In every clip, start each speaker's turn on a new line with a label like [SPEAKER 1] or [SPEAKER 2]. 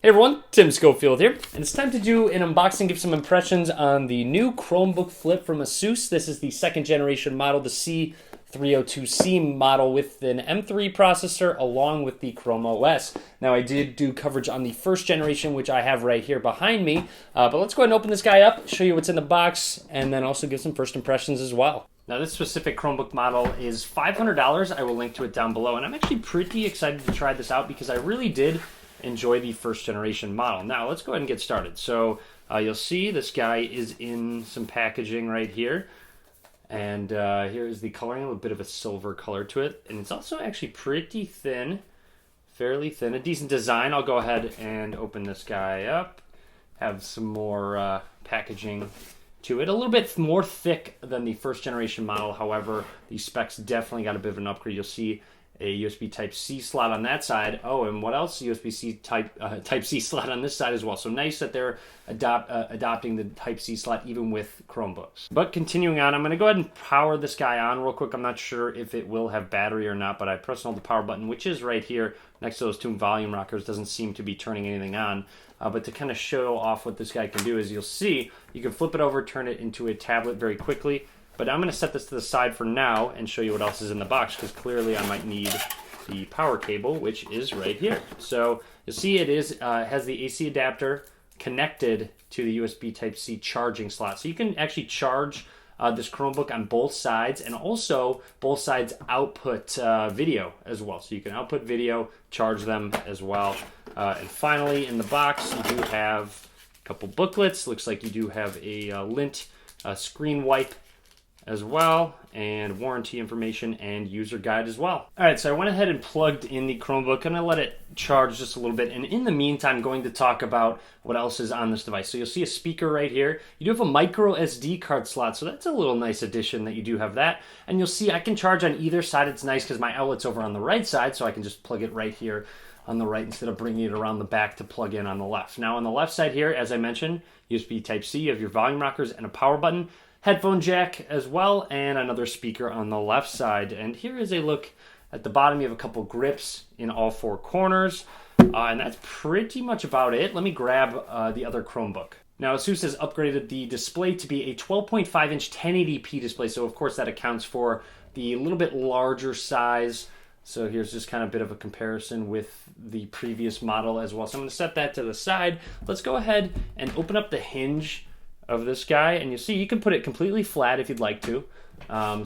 [SPEAKER 1] Hey everyone, Tim Schofield here, and it's time to do an unboxing, give some impressions on the new Chromebook Flip from Asus. This is the second generation model, the C302C model with an M3 processor along with the Chrome OS. Now I did do coverage on the first generation, which I have right here behind me, but let's go ahead and open this guy up, show you what's in the box, and then also give some first impressions as well. Now this specific Chromebook model is $500. I will link to it down below, and I'm actually pretty excited to try this out because I really did enjoy the first generation model. Now let's go ahead and get started. So you'll see this guy is in some packaging right here, and here is the coloring, a little bit of a silver color to it, and it's also actually pretty thin, fairly thin, a decent design. I'll go ahead and open this guy up, have some more packaging to it, a little bit more thick than the first generation model. However, the specs definitely got a bit of an upgrade. You'll see a USB Type-C slot on that side. Oh, and what else? USB-C Type-C slot on this side as well. So nice that they're adopting the Type-C slot even with Chromebooks. But continuing on, I'm going to go ahead and power this guy on real quick. I'm not sure if it will have battery or not, but I pressed on the power button, which is right here next to those two volume rockers. Doesn't seem to be turning anything on. But to kind of show off what this guy can do is you'll see you can flip it over, turn it into a tablet very quickly. But I'm going to set this to the side for now and show you what else is in the box, because clearly I might need the power cable, which is right here. So you'll see it is has the AC adapter connected to the USB Type-C charging slot. So you can actually charge this Chromebook on both sides, and also both sides output video as well. So you can output video, charge them as well. And finally, in the box, you do have a couple booklets. Looks like you do have a lint screen wipe as well, and warranty information and user guide as well. All right, so I went ahead and plugged in the Chromebook. I'm gonna let it charge just a little bit, and in the meantime, I'm going to talk about what else is on this device. So you'll see a speaker right here. You do have a micro SD card slot, so that's a little nice addition that you do have that. And you'll see I can charge on either side. It's nice because my outlet's over on the right side, so I can just plug it right here on the right instead of bringing it around the back to plug in on the left. Now on the left side here, as I mentioned, USB Type-C, you have your volume rockers and a power button, headphone jack as well, and another speaker on the left side. And here is a look at the bottom. You have a couple grips in all four corners, and that's pretty much about it. Let me grab the other Chromebook. Now Asus has upgraded the display to be a 12.5-inch 1080p display, so of course that accounts for the little bit larger size. So here's just kind of a bit of a comparison with the previous model as well. So I'm going to set that to the side. Let's go ahead and open up the hinge of this guy, and you see you can put it completely flat if you'd like to.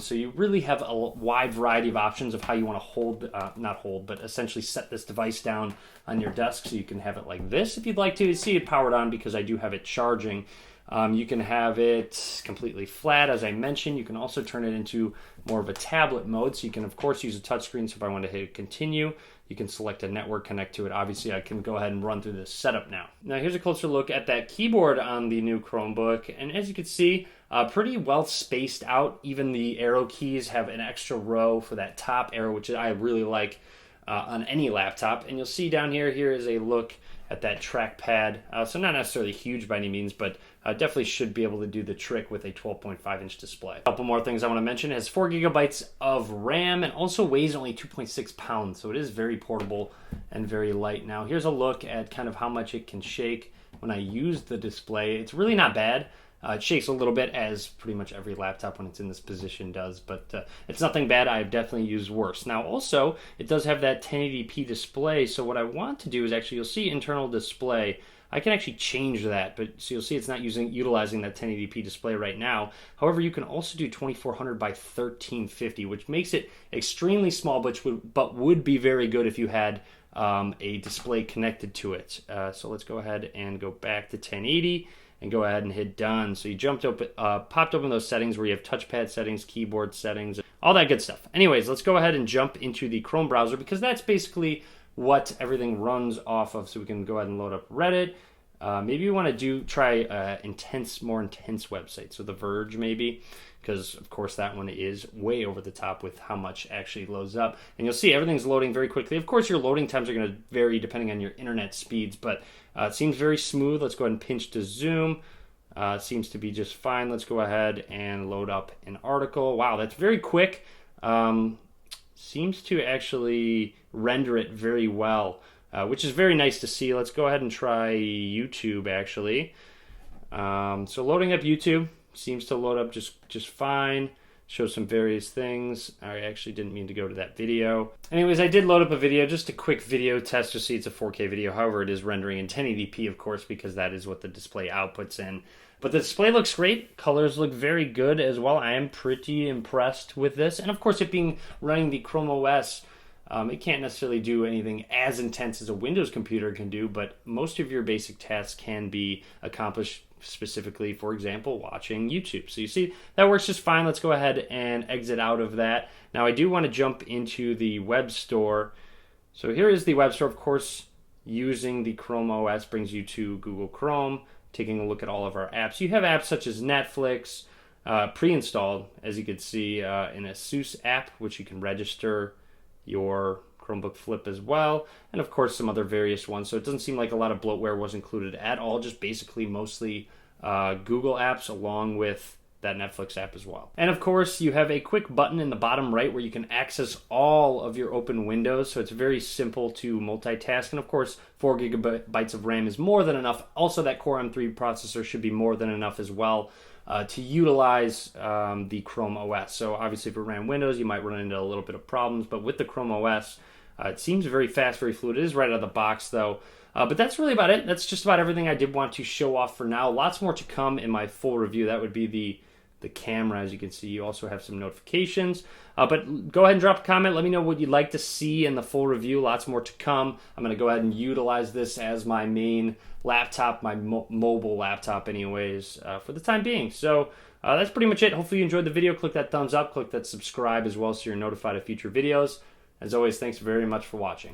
[SPEAKER 1] So you really have a wide variety of options of how you want to hold, not hold, but essentially set this device down on your desk. So you can have it like this if you'd like to. You see it powered on because I do have it charging. You can have it completely flat, as I mentioned. You can also turn it into more of a tablet mode. So you can, of course, use a touchscreen. So if I want to hit continue, you can select a network, connect to it. Obviously, I can go ahead and run through this setup now. Now, here's a closer look at that keyboard on the new Chromebook. And as you can see, pretty well spaced out. Even the arrow keys have an extra row for that top arrow, which I really like on any laptop. And you'll see down here, here is a look at that trackpad. So not necessarily huge by any means, but definitely should be able to do the trick with a 12.5-inch display. A couple more things I want to mention. It has 4 gigabytes of RAM and also weighs only 2.6 pounds. So it is very portable and very light. Now here's a look at kind of how much it can shake when I use the display. It's really not bad. It shakes a little bit, as pretty much every laptop when it's in this position does, but it's nothing bad. I've definitely used worse. Now also, it does have that 1080p display, so what I want to do is actually, you'll see internal display. I can actually change that, but so you'll see it's not utilizing that 1080p display right now. However, you can also do 2400 by 1350, which makes it extremely small, but would be very good if you had a display connected to it. So let's go ahead and go back to 1080. And go ahead and hit done. So you popped open those settings where you have touchpad settings, keyboard settings, all that good stuff. Anyways, let's go ahead and jump into the Chrome browser, because that's basically what everything runs off of. So we can go ahead and load up Reddit. Maybe you want to try more intense websites. So The Verge maybe, because of course that one is way over the top with how much actually loads up. And you'll see everything's loading very quickly. Of course, your loading times are going to vary depending on your internet speeds, but it seems very smooth. Let's go ahead and pinch to zoom. It seems to be just fine. Let's go ahead and load up an article. Wow, that's very quick. Seems to actually render it very well. which is very nice to see. Let's go ahead and try YouTube, actually. So loading up YouTube seems to load up just fine. Shows some various things. I actually didn't mean to go to that video. Anyways, I did load up a video, just a quick video test to see it's a 4K video. However, it is rendering in 1080p, of course, because that is what the display outputs in. But the display looks great. Colors look very good as well. I am pretty impressed with this. And of course, it being running the Chrome OS, it can't necessarily do anything as intense as a Windows computer can do, but most of your basic tasks can be accomplished specifically, for example, watching YouTube. So you see, that works just fine. Let's go ahead and exit out of that. Now I do want to jump into the Webstore. So here is the Webstore. Of course, using the Chrome OS brings you to Google Chrome. Taking a look at all of our apps. You have apps such as Netflix, pre-installed, as you can see, an Asus app, which you can register your Chromebook Flip as well, and of course some other various ones. So it doesn't seem like a lot of bloatware was included at all, just basically mostly Google apps along with that Netflix app as well. And of course you have a quick button in the bottom right where you can access all of your open windows, so it's very simple to multitask. And of course 4 gigabytes of RAM is more than enough. Also that Core M3 processor should be more than enough as well to utilize the Chrome OS. So obviously if it ran Windows you might run into a little bit of problems, but with the Chrome OS it seems very fast, very fluid. It is right out of the box though. But that's really about it. That's just about everything I did want to show off for now. Lots more to come in my full review. That would be the camera. As you can see, you also have some notifications. But go ahead and drop a comment. Let me know what you'd like to see in the full review. Lots more to come. I'm going to go ahead and utilize this as my main laptop, my mobile laptop anyways, for the time being. So that's pretty much it. Hopefully you enjoyed the video. Click that thumbs up. Click that subscribe as well so you're notified of future videos. As always, thanks very much for watching.